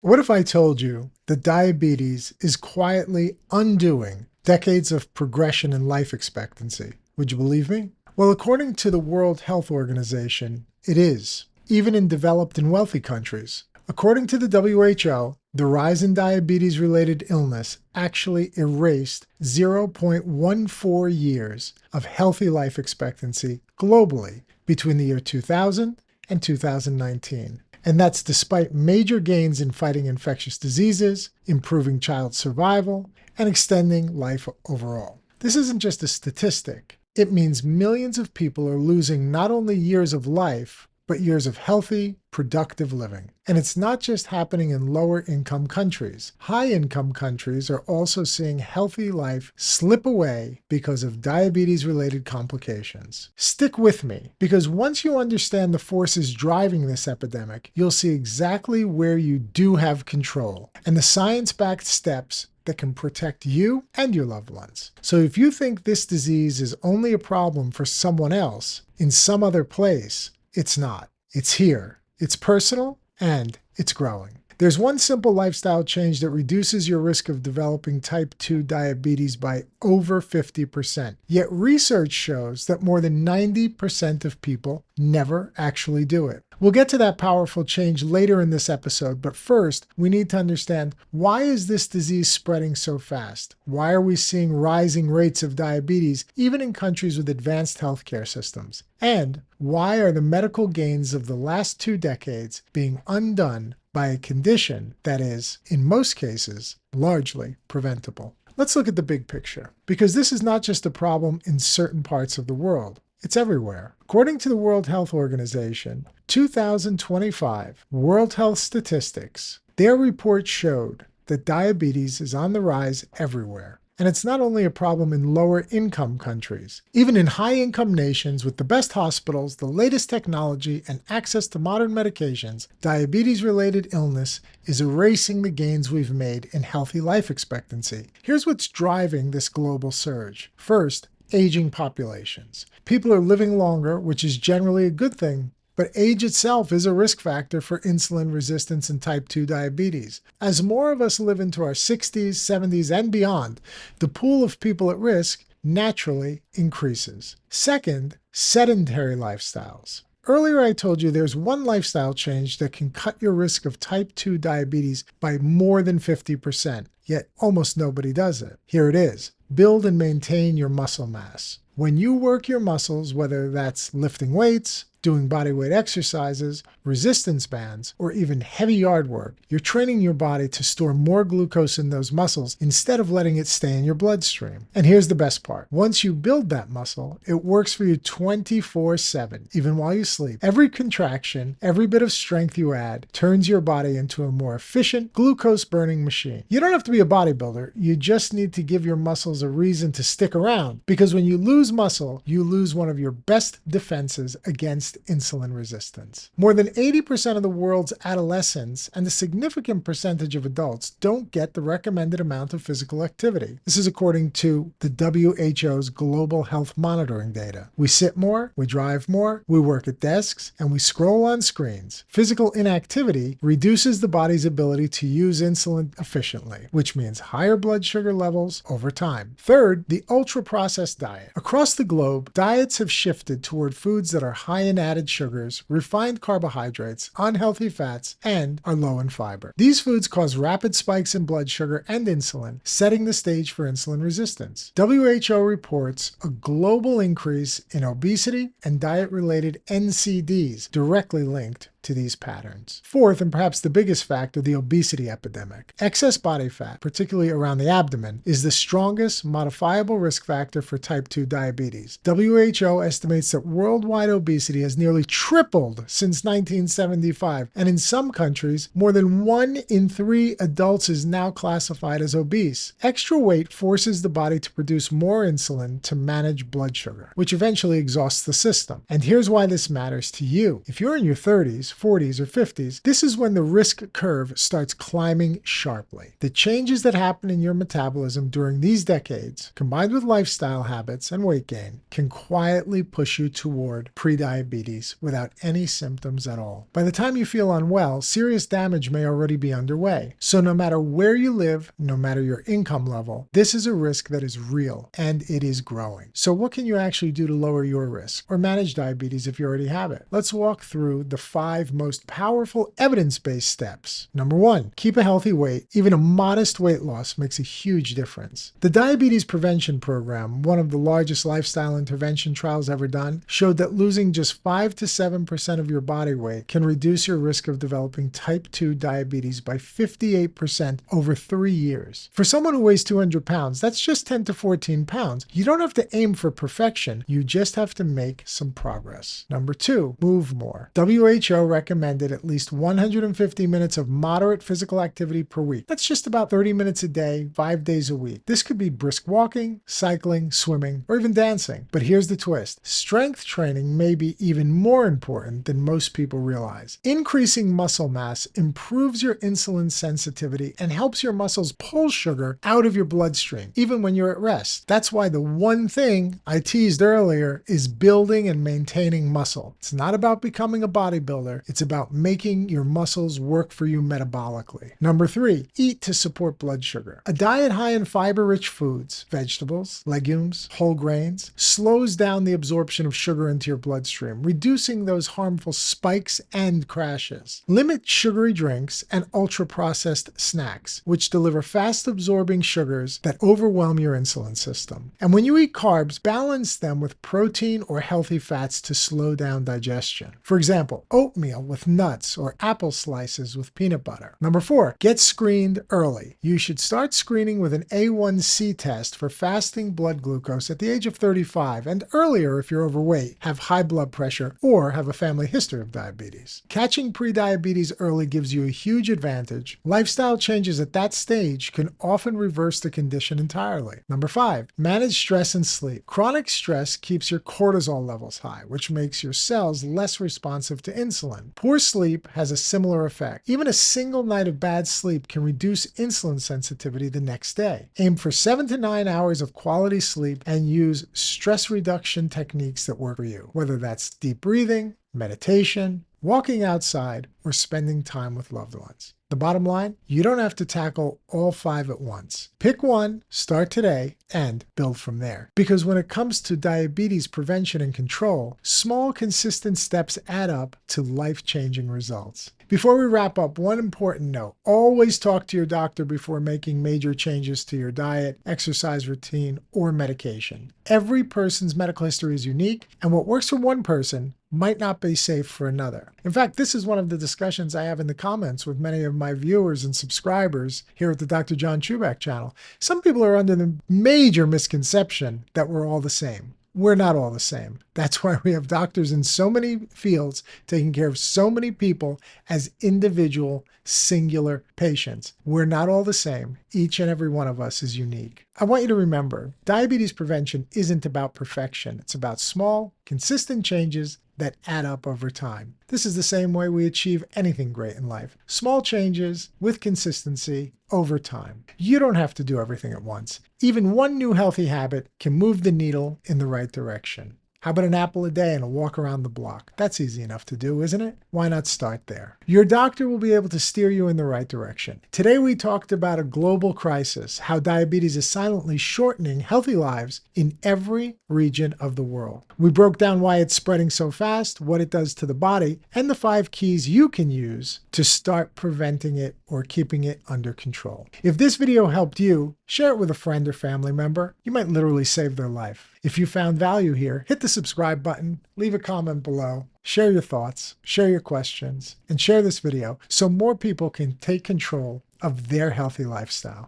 What if I told you that diabetes is quietly undoing decades of progression in life expectancy? Would you believe me? Well, according to the World Health Organization, it is, even in developed and wealthy countries. According to the WHO, the rise in diabetes-related illness actually erased 0.14 years of healthy life expectancy globally between the year 2000 and 2019. And that's despite major gains in fighting infectious diseases, improving child survival, and extending life overall. This isn't just a statistic. It means millions of people are losing not only years of life, but years of healthy, productive living. And it's not just happening in lower income countries. High income countries are also seeing healthy life slip away because of diabetes related complications. Stick with me, because once you understand the forces driving this epidemic, you'll see exactly where you do have control and the science-backed steps that can protect you and your loved ones. So if you think this disease is only a problem for someone else in some other place, it's not. It's here. It's personal and it's growing. There's one simple lifestyle change that reduces your risk of developing type 2 diabetes by over 50%. Yet research shows that more than 90% of people never actually do it. We'll get to that powerful change later in this episode, but first, we need to understand, why is this disease spreading so fast? Why are we seeing rising rates of diabetes even in countries with advanced healthcare systems? And why are the medical gains of the last 2 decades being undone by a condition that is, in most cases, largely preventable? Let's look at the big picture, because this is not just a problem in certain parts of the world. It's everywhere. According to the World Health Organization, 2025 World Health Statistics, their report showed that diabetes is on the rise everywhere. And it's not only a problem in lower income countries. Even in high income nations with the best hospitals, the latest technology, and access to modern medications, diabetes-related illness is erasing the gains we've made in healthy life expectancy. Here's what's driving this global surge. First, aging populations. People are living longer, which is generally a good thing, but age itself is a risk factor for insulin resistance and type 2 diabetes. As more of us live into our 60s, 70s, and beyond, the pool of people at risk naturally increases. Second, sedentary lifestyles. Earlier I told you there's one lifestyle change that can cut your risk of type 2 diabetes by more than 50%, yet almost nobody does it. Here it is. Build and maintain your muscle mass. When you work your muscles, whether that's lifting weights, doing bodyweight exercises, resistance bands, or even heavy yard work, you're training your body to store more glucose in those muscles instead of letting it stay in your bloodstream. And here's the best part. Once you build that muscle, it works for you 24/7, even while you sleep. Every contraction, every bit of strength you add, turns your body into a more efficient, glucose-burning machine. You don't have to be a bodybuilder. You just need to give your muscles a reason to stick around, because when you lose muscle, you lose one of your best defenses against insulin resistance. More than 80% of the world's adolescents and a significant percentage of adults don't get the recommended amount of physical activity. This is according to the WHO's global health monitoring data. We sit more, we drive more, we work at desks, and we scroll on screens. Physical inactivity reduces the body's ability to use insulin efficiently, which means higher blood sugar levels over time. Third, the ultra-processed diet. Across the globe, diets have shifted toward foods that are high in added sugars, refined carbohydrates, unhealthy fats, and are low in fiber. These foods cause rapid spikes in blood sugar and insulin, setting the stage for insulin resistance. WHO reports a global increase in obesity and diet-related NCDs directly linked to these patterns. Fourth, and perhaps the biggest factor, the obesity epidemic. Excess body fat, particularly around the abdomen, is the strongest modifiable risk factor for type 2 diabetes. WHO estimates that worldwide obesity has nearly tripled since 1975, and in some countries, more than 1 in 3 adults is now classified as obese. Extra weight forces the body to produce more insulin to manage blood sugar, which eventually exhausts the system. And here's why this matters to you. If you're in your 30s, 30s, 40s, or 50s, this is when the risk curve starts climbing sharply. The changes that happen in your metabolism during these decades, combined with lifestyle habits and weight gain, can quietly push you toward prediabetes without any symptoms at all. By the time you feel unwell, serious damage may already be underway. So no matter where you live, no matter your income level, this is a risk that is real and it is growing. So what can you actually do to lower your risk or manage diabetes if you already have it? Let's walk through the 5 most powerful evidence-based steps. Number 1, keep a healthy weight. Even a modest weight loss makes a huge difference. The Diabetes Prevention Program, one of the largest lifestyle intervention trials ever done, showed that losing just 5 to 7% of your body weight can reduce your risk of developing type 2 diabetes by 58% over 3 years. For someone who weighs 200 pounds, that's just 10 to 14 pounds. You don't have to aim for perfection. You just have to make some progress. Number 2, move more. WHO recommended at least 150 minutes of moderate physical activity per week. That's just about 30 minutes a day, 5 days a week. This could be brisk walking, cycling, swimming, or even dancing. But here's the twist. Strength training may be even more important than most people realize. Increasing muscle mass improves your insulin sensitivity and helps your muscles pull sugar out of your bloodstream, even when you're at rest. That's why the one thing I teased earlier is building and maintaining muscle. It's not about becoming a bodybuilder. It's about making your muscles work for you metabolically. Number 3, eat to support blood sugar. A diet high in fiber-rich foods, vegetables, legumes, whole grains, slows down the absorption of sugar into your bloodstream, reducing those harmful spikes and crashes. Limit sugary drinks and ultra-processed snacks, which deliver fast-absorbing sugars that overwhelm your insulin system. And when you eat carbs, balance them with protein or healthy fats to slow down digestion. For example, oatmeal with nuts or apple slices with peanut butter. Number 4, get screened early. You should start screening with an A1C test for fasting blood glucose at the age of 35 and earlier if you're overweight, have high blood pressure, or have a family history of diabetes. Catching prediabetes early gives you a huge advantage. Lifestyle changes at that stage can often reverse the condition entirely. Number 5, manage stress and sleep. Chronic stress keeps your cortisol levels high, which makes your cells less responsive to insulin. Poor sleep has a similar effect. Even a single night of bad sleep can reduce insulin sensitivity the next day. Aim for 7 to 9 hours of quality sleep and use stress reduction techniques that work for you, whether that's deep breathing, meditation, walking outside, or spending time with loved ones. The bottom line, you don't have to tackle all 5 at once. Pick one, start today, and build from there. Because when it comes to diabetes prevention and control, small, consistent steps add up to life-changing results. Before we wrap up, one important note. Always talk to your doctor before making major changes to your diet, exercise routine, or medication. Every person's medical history is unique, and what works for one person might not be safe for another. In fact, this is one of the discussions I have in the comments with many of my viewers and subscribers here at the Dr. John Chuback channel. Some people are under the major misconception that we're all the same. We're not all the same. That's why we have doctors in so many fields taking care of so many people as individual, singular patients. We're not all the same. Each and every one of us is unique. I want you to remember, diabetes prevention isn't about perfection. It's about small, consistent changes that add up over time. This is the same way we achieve anything great in life. Small changes with consistency over time. You don't have to do everything at once. Even one new healthy habit can move the needle in the right direction. How about an apple a day and a walk around the block? That's easy enough to do, isn't it? Why not start there? Your doctor will be able to steer you in the right direction. Today we talked about a global crisis, how diabetes is silently shortening healthy lives in every region of the world. We broke down why it's spreading so fast, what it does to the body, and the 5 keys you can use to start preventing it or keeping it under control. If this video helped you, share it with a friend or family member. You might literally save their life. If you found value here, hit the subscribe button, leave a comment below, share your thoughts, share your questions, and share this video so more people can take control of their healthy lifestyle.